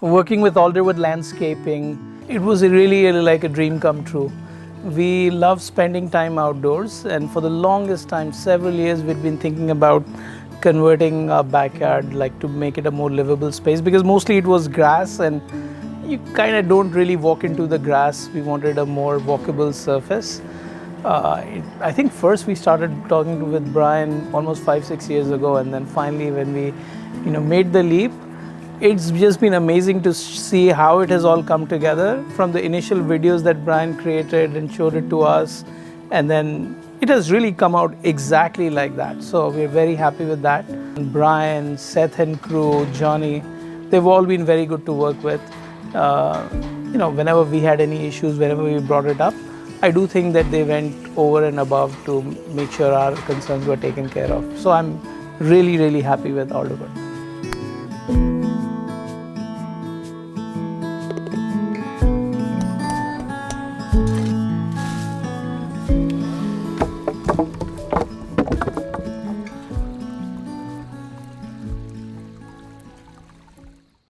Working with Alderwood Landscaping, it was really like a dream come true. We love spending time outdoors, and for the longest time, several years, we'd been thinking about converting our backyard like to make it a more livable space, because mostly it was grass and you kind of don't really walk into the grass. We wanted a more walkable surface. I think first we started talking with Brian almost 5-6 years ago, and then finally when we made the leap, it's just been amazing to see how it has all come together from the initial videos that Brian created and showed it to us, and then it has really come out exactly like that. So we're very happy with that. And Brian, Seth and crew, Johnny, they've all been very good to work with. Whenever we had any issues, whenever we brought it up, I do think that they went over and above to make sure our concerns were taken care of. So I'm really, really happy with Alderwood.